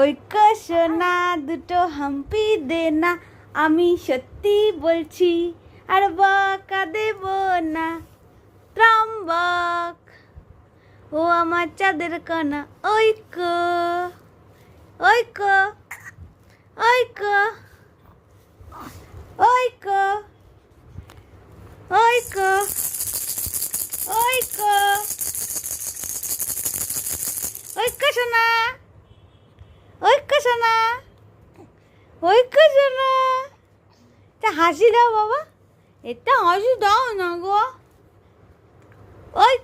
ওই সোনা দুটো হাম্পি দে না, আমি সত্যি বলছি আর বকা দেব না। ত্রম্বক ও আমার চাঁদের কণা, ওই কো ওই কো ওই কো ওই কো ওই কো ওই কো ওই কো সোনা, ওই কো সোনা, ওই কো সোনা। তা হাসি দাও বাবা, এটা হাসি দাও না গো। ওই